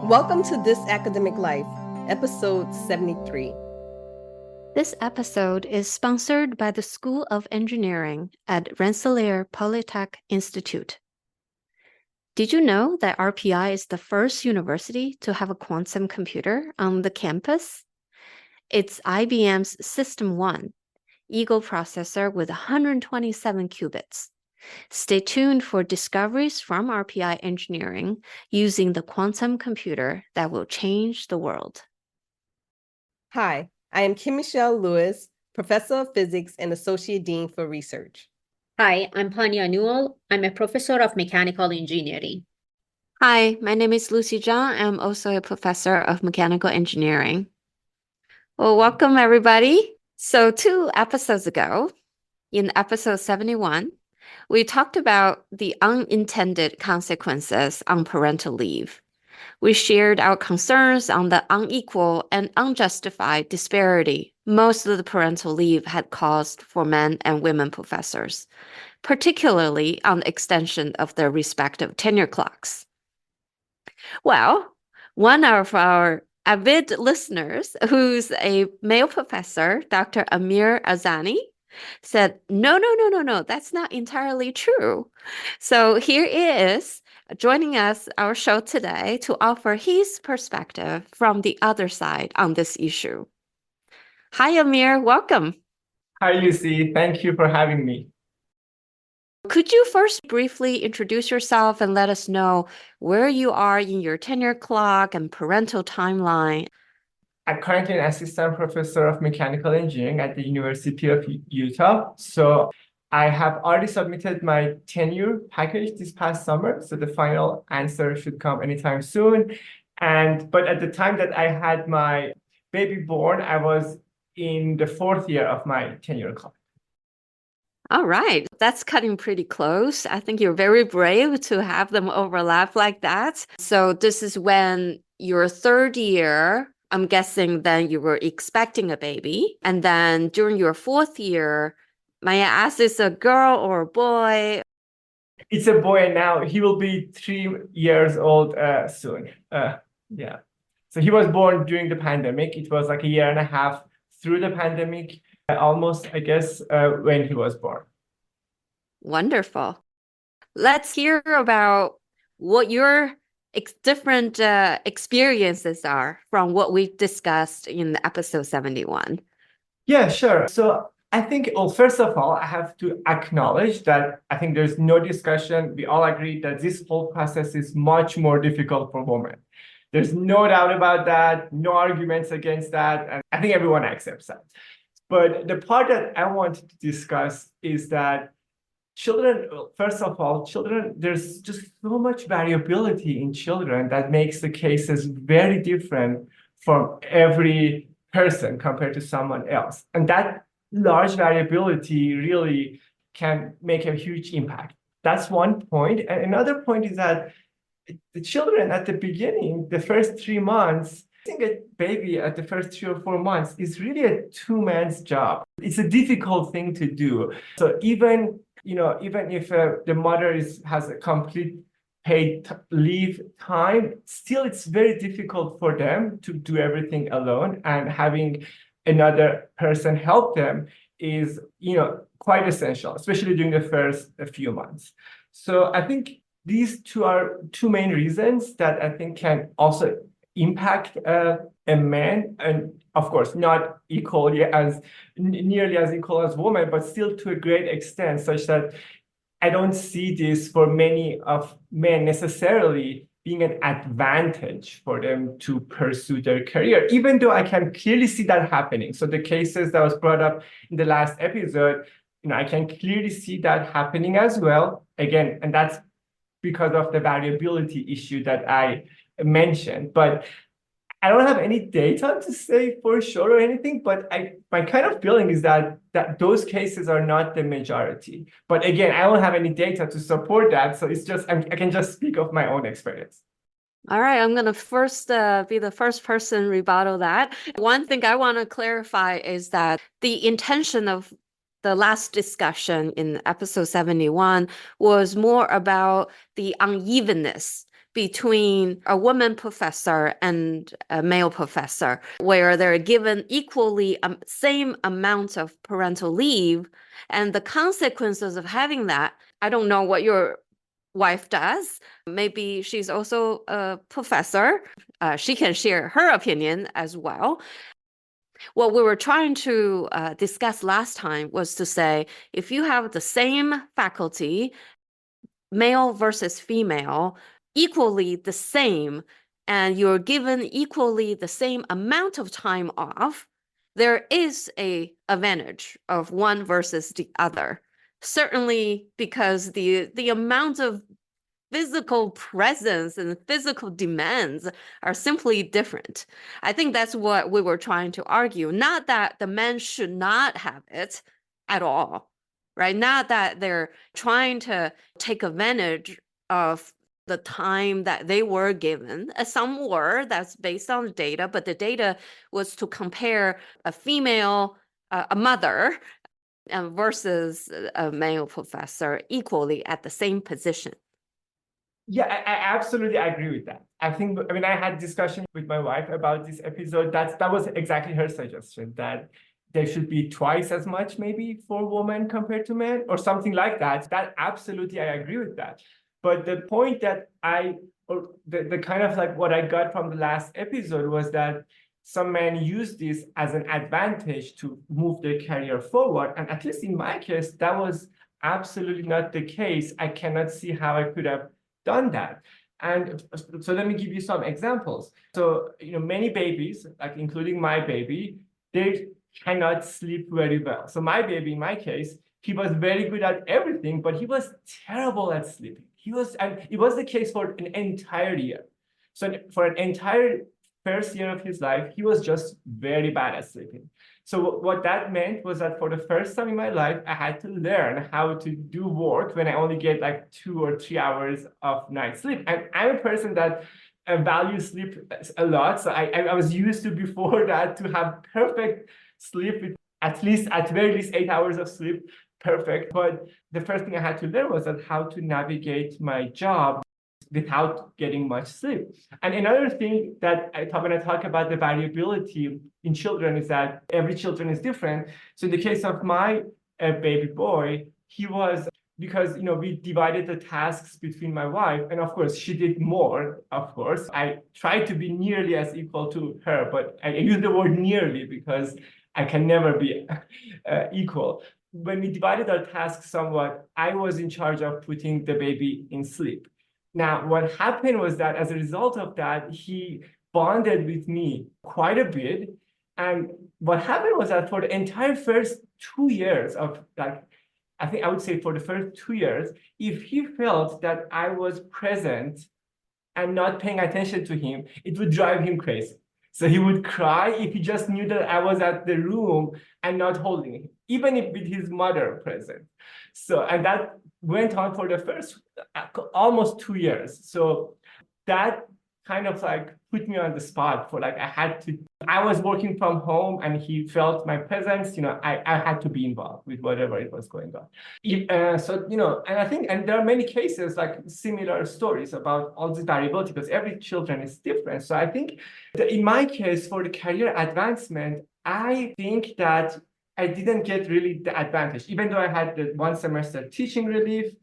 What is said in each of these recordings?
Welcome to This Academic Life, Episode 73. This episode is sponsored by the School of Engineering at Rensselaer Polytechnic Institute. Did you know that RPI is the first university to have a quantum computer on the campus? It's IBM's System 1, Eagle processor with 127 qubits. Stay tuned for discoveries from RPI engineering using the quantum computer that will change the world. Hi, I am Kim Michelle Lewis, Professor of Physics and Associate Dean for Research. Hi, I'm Pania Newell. I'm a professor of mechanical engineering. Hi, my name is Lucy Zhang. I'm also a professor of mechanical engineering. Well, welcome everybody. So 2 episodes ago, in episode 71, we talked about the unintended consequences on parental leave. We shared our concerns on the unequal and unjustified disparity most of the parental leave had caused for men and women professors, particularly on the extension of their respective tenure clocks. Well, one of our avid listeners, who's a male professor, Dr. Amir Arzani, said, no, that's not entirely true. So here is joining us, our show today, to offer his perspective from the other side on this issue. Hi, Amir, welcome. Hi, Lucy. Thank you for having me. Could you first briefly introduce yourself and let us know where you are in your tenure clock and parental timeline? I'm currently an assistant professor of mechanical engineering at the University of Utah. So I have already submitted my tenure package this past summer. So the final answer should come anytime soon. But at the time that I had my baby born, I was in the 4th year of my tenure clock. All right, that's cutting pretty close. I think you're very brave to have them overlap like that. So this is when your 3rd year, I'm guessing then you were expecting a baby. And then during your 4th year, may I ask, is a girl or a boy? It's a boy now. He will be 3 years old soon. Yeah. So he was born during the pandemic. It was like a year and a half through the pandemic, almost, I guess, when he was born. Wonderful. Let's hear about what your different experiences are from what we discussed in episode 71. Yeah, sure. So I think, well, first of all, I have to acknowledge that I think there's no discussion. We all agree that this whole process is much more difficult for women. There's no doubt about that, no arguments against that, and I think everyone accepts that. But the part that I wanted to discuss is that children, first of all, there's just so much variability in children that makes the cases very different from every person compared to someone else. And that large variability really can make a huge impact. That's one point. And another point is that the children at the beginning, the first 3 months, raising a baby at the first 3 or 4 months is really a 2-man's job. It's a difficult thing to do. So even if the mother has a complete paid leave time, still it's very difficult for them to do everything alone, and having another person help them is quite essential, especially during the first few months. So I think these are 2 main reasons that I think can also impact a man, and of course not nearly as equal as women, but still to a great extent, such that I don't see this for many of men necessarily being an advantage for them to pursue their career, even though I can clearly see that happening. So the cases that was brought up in the last episode, I can clearly see that happening as well. Again, and that's because of the variability issue that I mentioned. But I don't have any data to say for sure or anything, but my kind of feeling is that those cases are not the majority. But again, I don't have any data to support that. So it's just, I can just speak of my own experience. All right, I'm going to first be the first person rebuttal that. One thing I want to clarify is that the intention of the last discussion in episode 71 was more about the unevenness between a woman professor and a male professor, where they're given equally same amount of parental leave, and the consequences of having that. I don't know what your wife does. Maybe she's also a professor. She can share her opinion as well. What we were trying to discuss last time was to say, if you have the same faculty, male versus female, equally the same, and you're given equally the same amount of time off, there is a advantage of one versus the other. Certainly because the amount of physical presence and physical demands are simply different. I think that's what we were trying to argue. Not that the men should not have it at all, right? Not that they're trying to take advantage of the time that they were given. Some were, that's based on the data, but the data was to compare a female, a mother, versus a male professor equally at the same position. Yeah, I absolutely agree with that. I think, I mean, I had discussion with my wife about this episode. That was exactly her suggestion, that there should be twice as much maybe for women compared to men or something like that. That absolutely, I agree with that. But the point that or the kind of like what I got from the last episode was that some men use this as an advantage to move their career forward. And at least in my case, that was absolutely not the case. I cannot see how I could have done that. And so let me give you some examples. So, many babies, like including my baby, they cannot sleep very well. So my baby, in my case, he was very good at everything, but he was terrible at sleeping. And it was the case for an entire year. So for an entire first year of his life, he was just very bad at sleeping. So what that meant was that for the first time in my life, I had to learn how to do work when I only get like 2 or 3 hours of night sleep. And I'm a person that values sleep a lot. So I was used to before that to have perfect sleep with at very least 8 hours of sleep, perfect. But the first thing I had to learn was that how to navigate my job without getting much sleep. And another thing that when I talk about the variability in children is that every children is different. So in the case of my baby boy, he was, because we divided the tasks between my wife, and of course she did more. Of course, I tried to be nearly as equal to her, but I use the word nearly because I can never be equal. When we divided our tasks somewhat, I was in charge of putting the baby in sleep. Now, what happened was that as a result of that, he bonded with me quite a bit. And what happened was that for the entire first 2 years of I think I would say for the first 2 years, if he felt that I was present and not paying attention to him, it would drive him crazy. So he would cry if he just knew that I was at the room and not holding him, even if with his mother present. So, and that went on for the first almost 2 years. So that kind of put me on the spot for I was working from home and he felt my presence, I had to be involved with whatever it was going on. And I think, and there are many cases similar stories about all this variability because every children is different. So I think that in my case, for the career advancement, I think that I didn't get really the advantage. Even though I had the 1 semester teaching relief,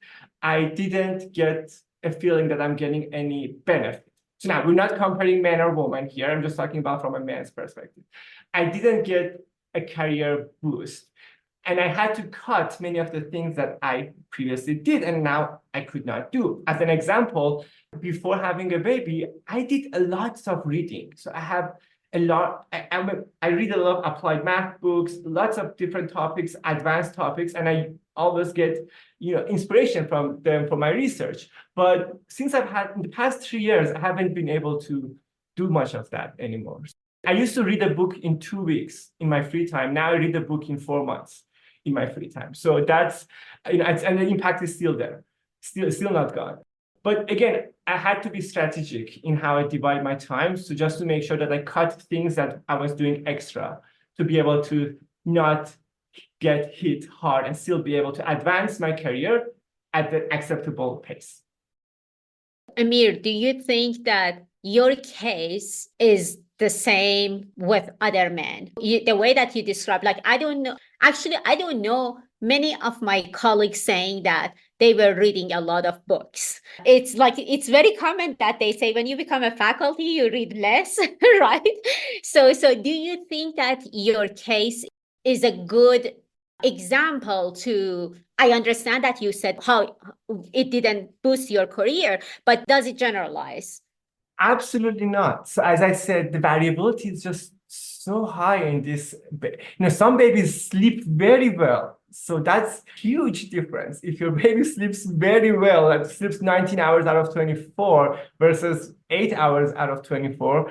I didn't get a feeling that I'm getting any benefit. So now we're not comparing men or women here. I'm just talking about from a man's perspective. I didn't get a career boost. And I had to cut many of the things that I previously did and now I could not do. As an example, before having a baby, I did a lot of reading. So I have a lot, I read a lot of applied math books, lots of different topics, advanced topics, and I always get inspiration from them for my research. But since I've had in the past 3 years, I haven't been able to do much of that anymore. I used to read a book in 2 weeks in my free time. Now I read a book in 4 months in my free time. So that's, and the impact is still there, still not gone. But again, I had to be strategic in how I divide my time. So just to make sure that I cut things that I was doing extra to be able to not get hit hard and still be able to advance my career at an acceptable pace. Amir, do you think that your case is the same with other men? The way that you describe, like, I don't know. Actually, I don't know many of my colleagues saying that they were reading a lot of books. It's like, it's very common that they say when you become a faculty, you read less, right? So do you think that your case is a good example to, I understand that you said how it didn't boost your career, but does it generalize? Absolutely not. So as I said, the variability is just so high in this. Some babies sleep very well. So that's huge difference. If your baby sleeps very well and sleeps 19 hours out of 24 versus 8 hours out of 24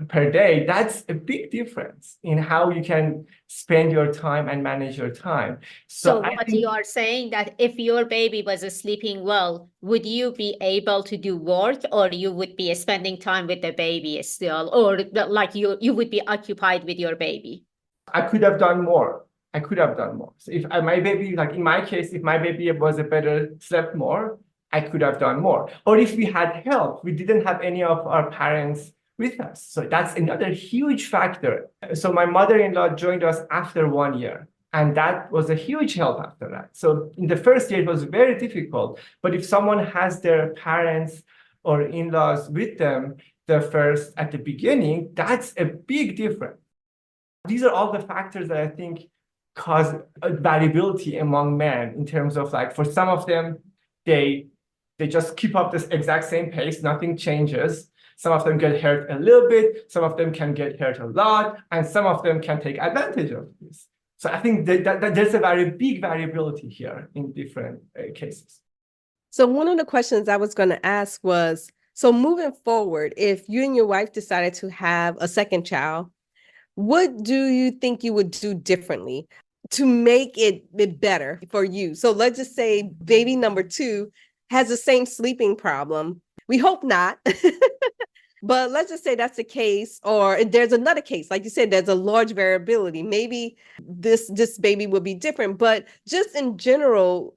per day, that's a big difference in how you can spend your time and manage your time. So I what think you are saying that if your baby was sleeping well, would you be able to do work, or you would be spending time with the baby still, or like you would be occupied with your baby? I could have done more. I could have done more. So if my baby, like in my case, if my baby was a better, slept more, I could have done more. Or if we had help, we didn't have any of our parents with us. So that's another huge factor. So my mother-in-law joined us after 1 year, and that was a huge help after that. So in the first year, it was very difficult. But if someone has their parents or in-laws with them at the beginning, that's a big difference. These are all the factors that I think cause variability among men in terms of, like, for some of them, they just keep up this exact same pace, nothing changes. Some of them get hurt a little bit, some of them can get hurt a lot, and some of them can take advantage of this. So I think that there's a very big variability here in different cases. So one of the questions I was going to ask was, so moving forward, if you and your wife decided to have a second child, what do you think you would do differently to make it better for you? So let's just say baby number 2 has the same sleeping problem. We hope not. But let's just say that's the case, or there's another case. Like you said, there's a large variability. Maybe this baby will be different, but just in general,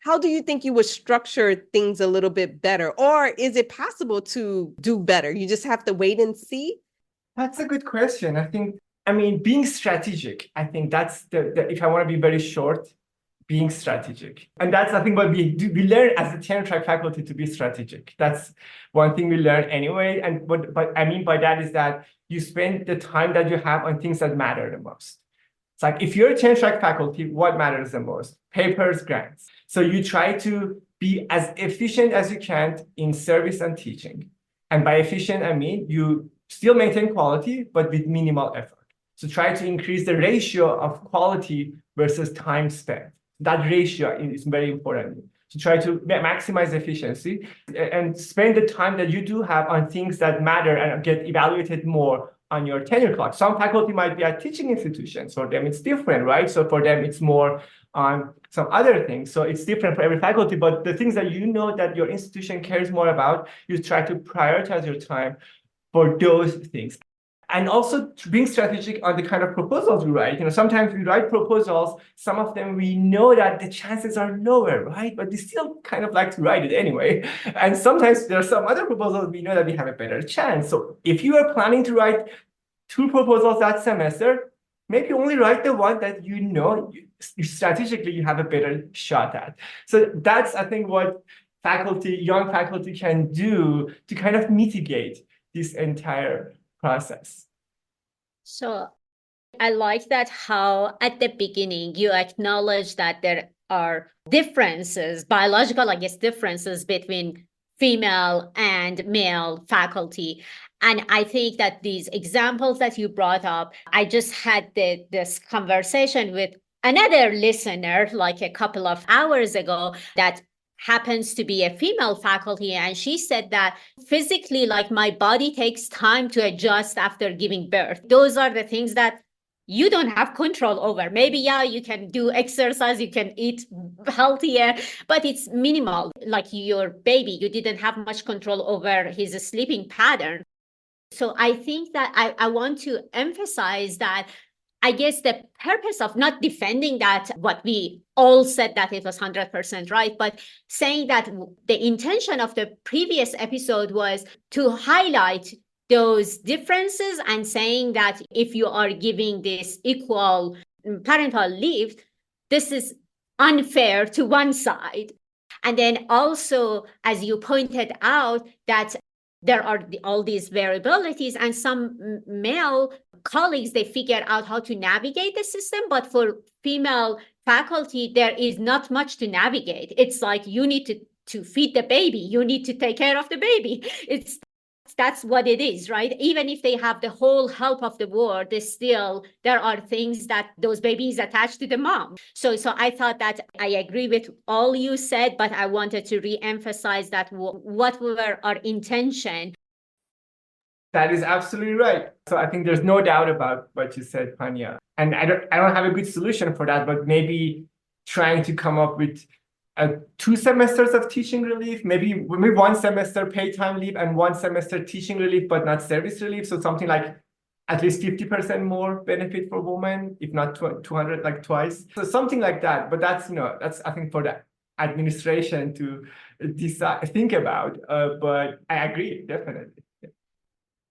how do you think you would structure things a little bit better? Or is it possible to do better? You just have to wait and see? That's a good question. I mean, being strategic, I think that's if I want to be very short, being strategic. And that's, I think, what we do. We learn as a tenure track faculty to be strategic. That's one thing we learn anyway. And what I mean by that is that you spend the time that you have on things that matter the most. It's like, if you're a tenure track faculty, what matters the most? Papers, grants. So you try to be as efficient as you can in service and teaching. And by efficient, I mean you still maintain quality, but with minimal effort. So try to increase the ratio of quality versus time spent. That ratio is very important. So try to maximize efficiency and spend the time that you do have on things that matter and get evaluated more on your tenure clock. Some faculty might be at teaching institutions. For them, it's different, right? So for them, it's more on some other things. So it's different for every faculty, but the things that you know that your institution cares more about, you try to prioritize your time for those things. And also being strategic on the kind of proposals we write. Sometimes we write proposals, some of them we know that the chances are lower, right? But we still kind of like to write it anyway. And sometimes there are some other proposals we know that we have a better chance. So if you are planning to write 2 proposals that semester, maybe only write the one that you know strategically you have a better shot at. So that's, I think, what young faculty can do to kind of mitigate this entire process. So I like that how at the beginning you acknowledge that there are differences, biological, I guess, differences between female and male faculty. And I think that these examples that you brought up, I just had this conversation with another listener like a couple of hours ago that happens to be a female faculty, and she said that physically, like, my body takes time to adjust after giving birth. Those are the things that you don't have control over. Maybe, yeah, you can do exercise, you can eat healthier, but it's minimal. Like your baby, you didn't have much control over his sleeping pattern. So I think that I want to emphasize that I guess the purpose of not defending that, what we all said that it was 100% right, but saying that the intention of the previous episode was to highlight those differences and saying that if you are giving this equal parental leave, this is unfair to one side. And then also, as you pointed out, that there are all these variabilities, and some male colleagues, they figure out how to navigate the system, but for female faculty, there is not much to navigate. It's like you need to feed the baby, you need to take care of the baby. That's what it is, right? Even if they have the whole help of the world, there are things that those babies attached to the mom. So I thought that I agree with all you said, but I wanted to re-emphasize that what were our intention. That is absolutely right. So I think there's no doubt about what you said, Pania. And I don't have a good solution for that, but maybe trying to come up with 2 semesters of teaching relief, maybe 1 semester paid time leave and 1 semester teaching relief, but not service relief. So something like at least 50% more benefit for women, if not 200, like twice. So something like that. But that's, that's I think for the administration to decide, think about. But I agree, definitely.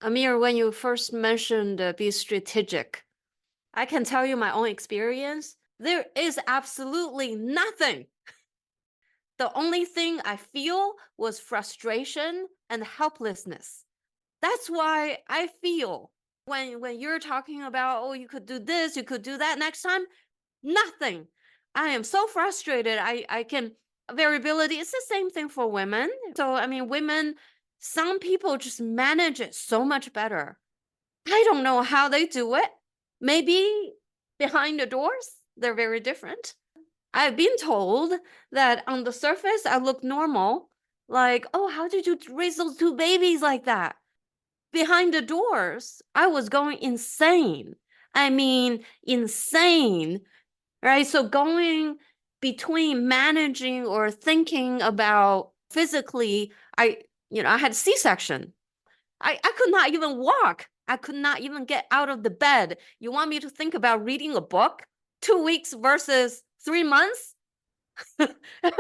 Amir, when you first mentioned be strategic, I can tell you my own experience. There is absolutely nothing. The only thing I feel was frustration and helplessness. That's why I feel when you're talking about, oh, you could do this, you could do that next time, nothing. I am so frustrated. I can, variability, it's the same thing for women. So, I mean, women, some people just manage it so much better. I don't know how they do it. Maybe behind the doors, they're very different. I've been told that on the surface, I look normal. Like, oh, how did you raise those 2 babies like that? Behind the doors, I was going insane. I mean, insane, right? So going between managing or thinking about physically, I had C-section. I could not even walk. I could not even get out of the bed. You want me to think about reading a book? 2 weeks versus 3 months? I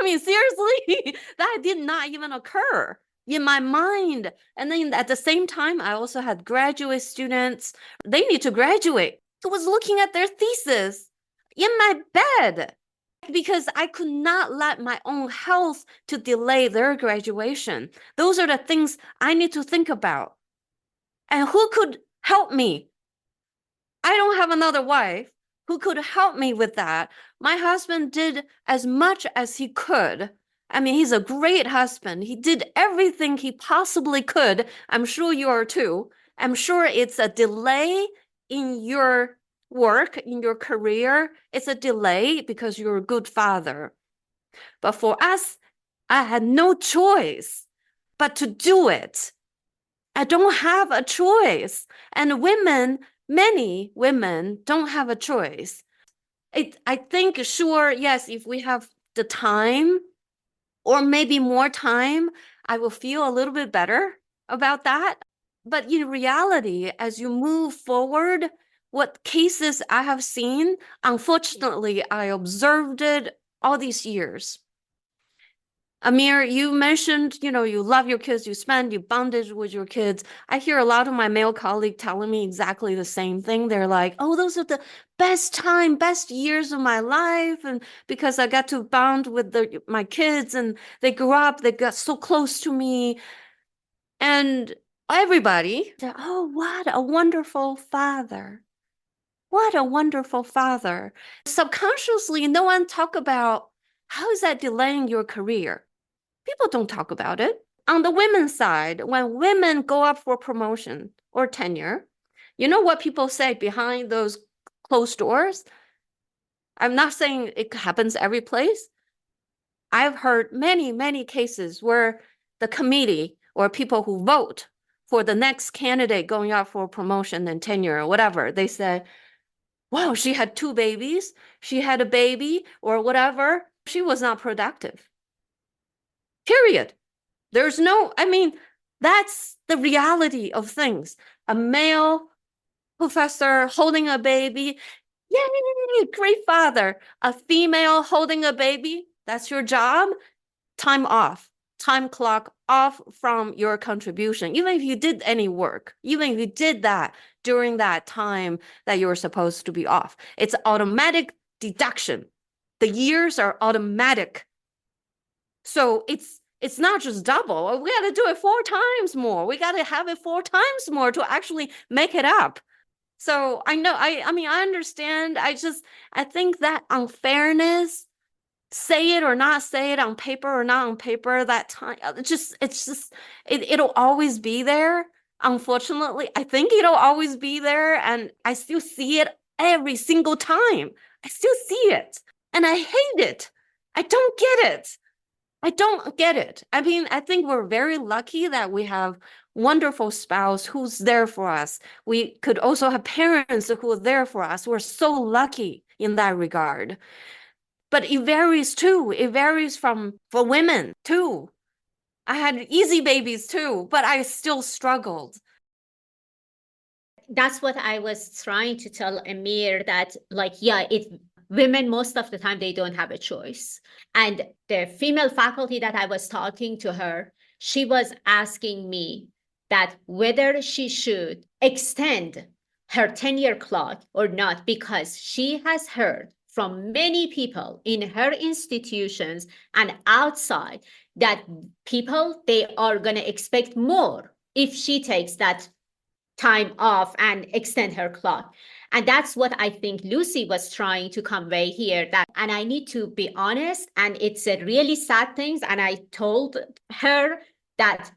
mean, seriously, that did not even occur in my mind. And then at the same time, I also had graduate students. They need to graduate. I was looking at their thesis in my bed because I could not let my own health to delay their graduation. Those are the things I need to think about. And who could help me? I don't have another wife who could help me with that. My husband did as much as he could. I mean, he's a great husband. He did everything he possibly could. I'm sure you are too. I'm sure it's a delay in your work, in your career. It's a delay because you're a good father. But for us, I had no choice but to do it. I don't have a choice. And women, many women don't have a choice. I think, sure, yes, if we have the time or maybe more time, I will feel a little bit better about that. But in reality, as you move forward, what cases I have seen, unfortunately, I observed it all these years. Amir, you mentioned, you love your kids, you bonded with your kids. I hear a lot of my male colleagues telling me exactly the same thing. They're like, oh, those are the best years of my life. And because I got to bond with my kids and they grew up, they got so close to me. And everybody said, oh, what a wonderful father. What a wonderful father. Subconsciously, no one talk about how is that delaying your career? People don't talk about it. On the women's side, when women go up for promotion or tenure, you know what people say behind those closed doors? I'm not saying it happens every place. I've heard many cases where the committee or people who vote for the next candidate going up for promotion and tenure or whatever, they say, wow, she had 2 babies, she had a baby or whatever. She was not productive. Period. There's no, I mean, that's the reality of things. A male professor holding a baby, Yay, great father. A female holding a baby, that's your job. Time off, time clock off from your contribution. Even if you did any work, even if you did that during that time that you were supposed to be off, it's automatic deduction. The years are automatic. So it's not just double. We got to do it 4 times more. We got to have it 4 times more to actually make it up. So I know, I mean, I understand. I think that unfairness, say it or not say it on paper or not on paper, that time, it'll always be there. Unfortunately, I think it'll always be there. And I still see it every single time. I still see it. And I hate it. I don't get it. I don't get it. I mean, I think we're very lucky that we have wonderful spouse who's there for us. We could also have parents who are there for us. We're so lucky in that regard. But it varies too. It varies for women too. I had easy babies too, but I still struggled. That's what I was trying to tell Amir, that like, yeah, women most of the time they don't have a choice. And the female faculty that I was talking to her, she was asking me that whether she should extend her 10-year clock or not, because she has heard from many people in her institutions and outside that people, they are going to expect more if she takes that time off and extend her clock. And that's what I think Lucy was trying to convey here. That, and I need to be honest, and it's a really sad thing. And I told her that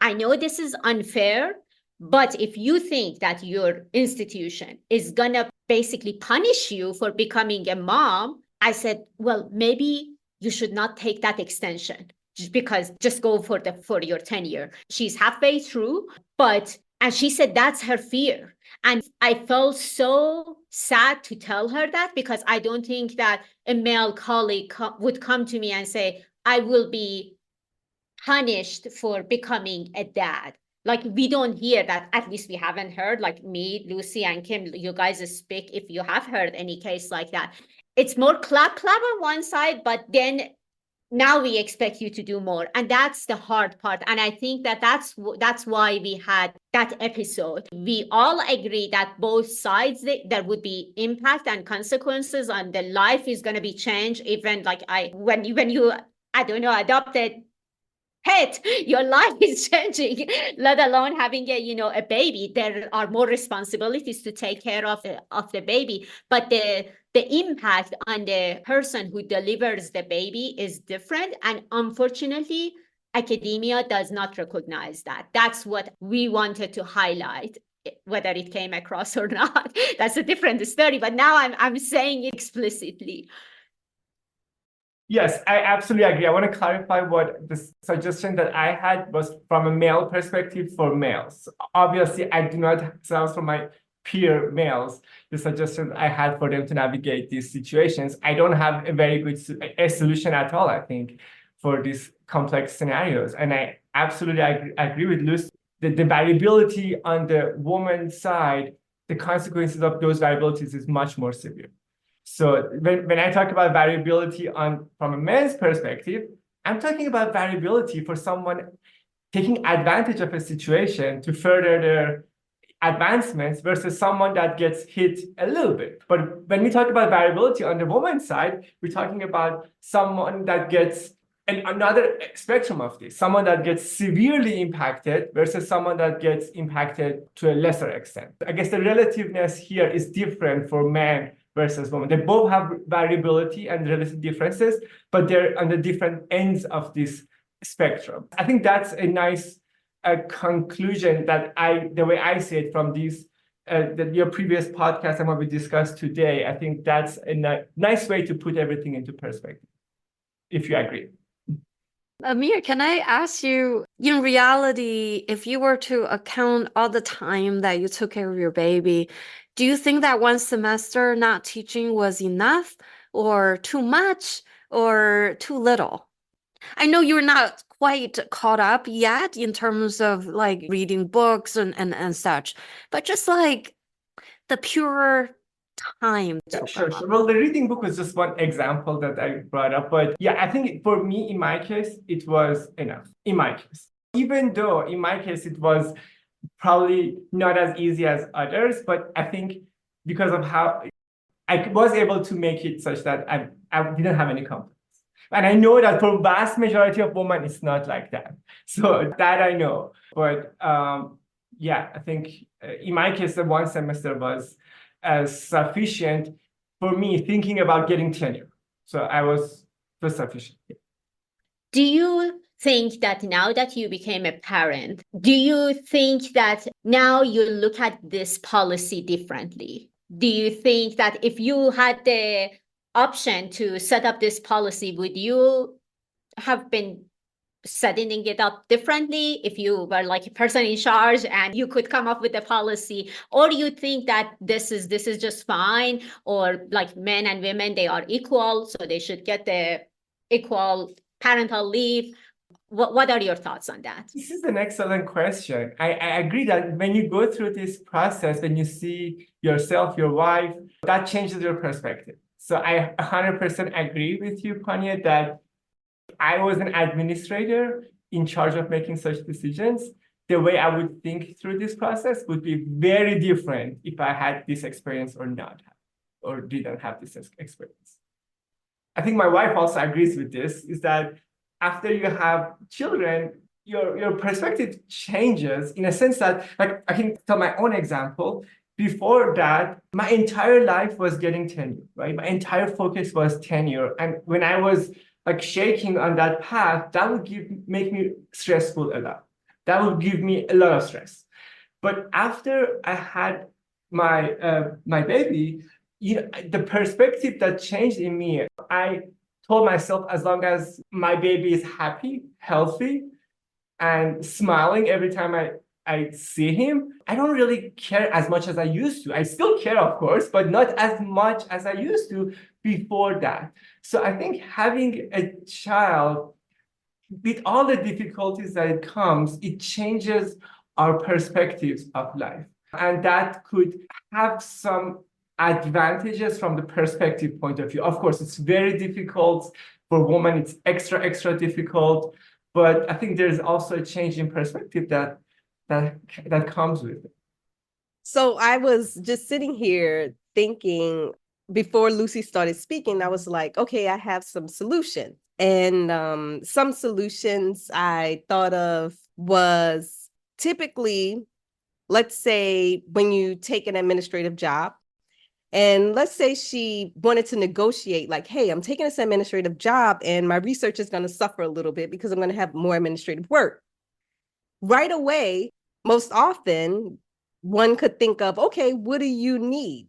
I know this is unfair, but if you think that your institution is gonna basically punish you for becoming a mom, I said, well, maybe you should not take that extension, because just go for your tenure. She's halfway through, and she said that's her fear. And I felt so sad to tell her that, because I don't think that a male colleague would come to me and say, I will be punished for becoming a dad. Like, we don't hear that. At least we haven't heard, like me, Lucy, and Kim, you guys speak if you have heard any case like that. It's more clap on one side, but then now we expect you to do more. And that's the hard part. And I think that that's why we had that episode. We all agree that both sides, there would be impact and consequences, and the life is going to be changed. Even like when you I don't know, adopted pet, your life is changing, let alone having a baby. There are more responsibilities to take care of the baby, but the impact on the person who delivers the baby is different. And unfortunately, academia does not recognize that. That's what we wanted to highlight. Whether it came across or not, that's a different story. But now I'm saying it explicitly. Yes, I absolutely agree. I want to clarify what the suggestion that I had was from a male perspective for males. Obviously, I do not sound from my peer males the suggestion I had for them to navigate these situations. I don't have a very good solution at all, I think, for these complex scenarios. And I absolutely agree with Lucy. The variability on the woman's side, the consequences of those variabilities is much more severe. So when I talk about variability from a man's perspective, I'm talking about variability for someone taking advantage of a situation to further their advancements versus someone that gets hit a little bit. But when we talk about variability on the woman's side, we're talking about someone that gets another spectrum of this, someone that gets severely impacted versus someone that gets impacted to a lesser extent. I guess the relativeness here is different for men versus women. They both have variability and relative differences, but they're on the different ends of this spectrum. I think that's a nice conclusion that the way I see it from these your previous podcast and what we discussed today. I think that's a nice way to put everything into perspective, if you agree. Amir, can I ask you, in reality, if you were to account all the time that you took care of your baby, do you think that 1 semester not teaching was enough, or too much, or too little? I know you're not quite caught up yet in terms of like reading books and such, but just like the pure time Yeah, to sure, sure. Well, the reading book was just one example that I brought up. But yeah, I think for me, in my case, it was enough. In my case, even though in my case, it was probably not as easy as others, but I think because of how I was able to make it such that I didn't have any complaints. And I know that for vast majority of women, it's not like that. So that I know. But yeah, I think in my case, the one semester was sufficient for me thinking about getting tenure. So I was sufficient. Do you think that now that you became a parent, do you think that now you look at this policy differently? Do you think that if you had the option to set up this policy, would you have been setting it up differently if you were like a person in charge and you could come up with a policy? Or you think that this is just fine, or like men and women, they are equal, so they should get the equal parental leave? What are your thoughts on that? This is an excellent question. I agree that when you go through this process, when you see yourself, your wife, that changes your perspective. So I 100% agree with you, Pania, that I was an administrator in charge of making such decisions. The way I would think through this process would be very different if I had this experience or not, or didn't have this experience. I think my wife also agrees with this, is that after you have children, your perspective changes in a sense that, like, I can tell my own example. Before that, my entire life was getting tenure, right? My entire focus was tenure. And when I was like shaking on that path, that would make me stressful a lot. That would give me a lot of stress. But after I had my baby, the perspective that changed in me, I told myself, as long as my baby is happy, healthy, and smiling every time I see him, I don't really care as much as I used to. I still care, of course, but not as much as I used to before that. So I think having a child, with all the difficulties that it comes, it changes our perspectives of life. And that could have some advantages from the perspective point of view. Of course, it's very difficult for women. It's extra difficult. But I think there's also a change in perspective that comes with it. So I was just sitting here thinking, before Lucy started speaking, I was like, okay, I have some solutions. And some solutions I thought of was typically, let's say when you take an administrative job, and let's say she wanted to negotiate, like, hey, I'm taking this administrative job and my research is going to suffer a little bit because I'm going to have more administrative work. Right away, most often, one could think of, okay, what do you need?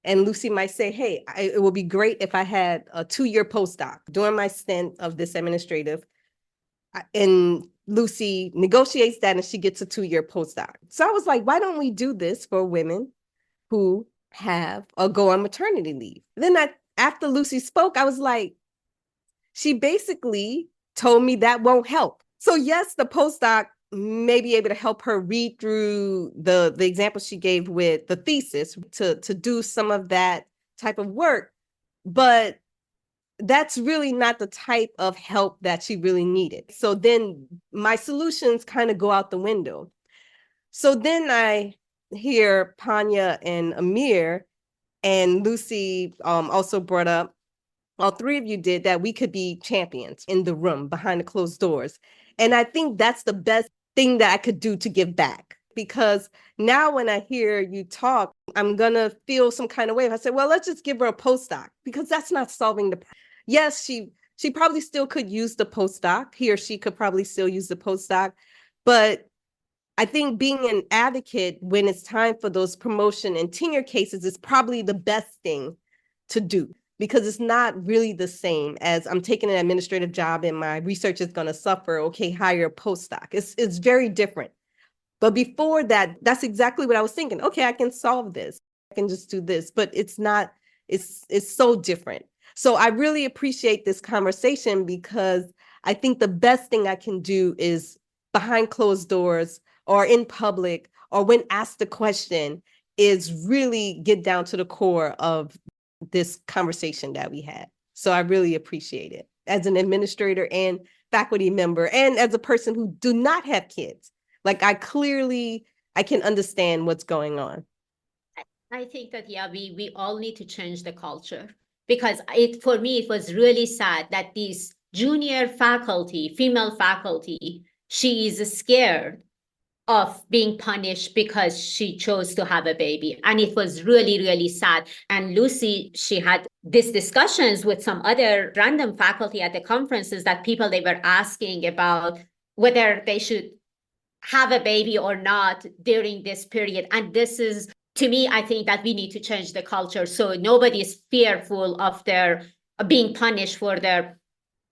And Lucy might say, hey, it would be great if I had a 2-year postdoc during my stint of this administrative. And Lucy negotiates that and she gets a 2-year postdoc. So I was like, why don't we do this for women who have or go on maternity leave? Then after Lucy spoke, I was like, she basically told me that won't help. So yes, the postdoc may be able to help her read through the example she gave with the thesis to do some of that type of work, but that's really not the type of help that she really needed. So then my solutions kind of go out the window. So then I hear Pania and Amir and Lucy also brought up, all three of you did, that we could be champions in the room behind the closed doors. And I think that's the best thing that I could do to give back. Because now when I hear you talk, I'm going to feel some kind of way. If I say, well, let's just give her a postdoc, because that's not solving the problem. Yes, she probably still could use the postdoc. He or she could probably still use the postdoc. But I think being an advocate when it's time for those promotion and tenure cases is probably the best thing to do, because it's not really the same as I'm taking an administrative job and my research is going to suffer. Okay, hire a postdoc. It's very different. But before that, that's exactly what I was thinking. Okay, I can solve this. I can just do this, but it's not, it's so different. So I really appreciate this conversation, because I think the best thing I can do is behind closed doors or in public or when asked the question, is really get down to the core of this conversation that we had. So I really appreciate it as an administrator and faculty member, and as a person who do not have kids. Like I can understand what's going on. I think that, yeah, we all need to change the culture, because for me, it was really sad that this junior faculty, female faculty, she is scared of being punished because she chose to have a baby. And it was really, really sad. And Lucy, she had these discussions with some other random faculty at the conferences, that they were asking about whether they should have a baby or not during this period. And this is, to me, I think that we need to change the culture so nobody is fearful of their being punished for their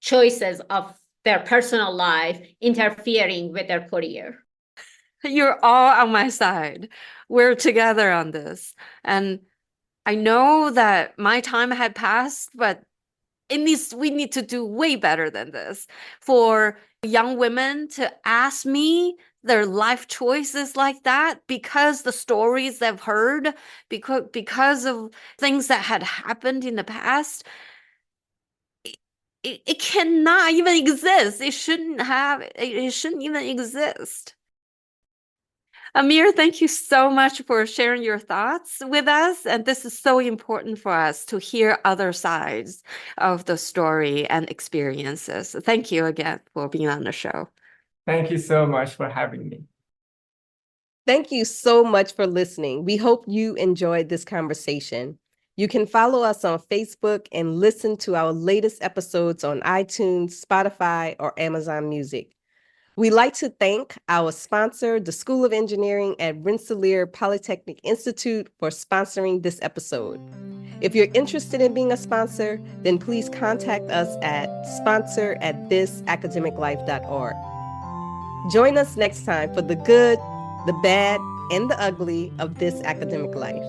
choices of their personal life interfering with their career. You're all on my side. We're together on this. And I know that my time had passed, but we need to do way better than this. For young women to ask me their life choices like that, because the stories they've heard, because of things that had happened in the past, it cannot even exist. It shouldn't even exist. Amir, thank you so much for sharing your thoughts with us. And this is so important for us to hear other sides of the story and experiences. Thank you again for being on the show. Thank you so much for having me. Thank you so much for listening. We hope you enjoyed this conversation. You can follow us on Facebook and listen to our latest episodes on iTunes, Spotify, or Amazon Music. We'd like to thank our sponsor, the School of Engineering at Rensselaer Polytechnic Institute, for sponsoring this episode. If you're interested in being a sponsor, then please contact us at sponsor@thisacademiclife.org. Join us next time for the good, the bad, and the ugly of this academic life.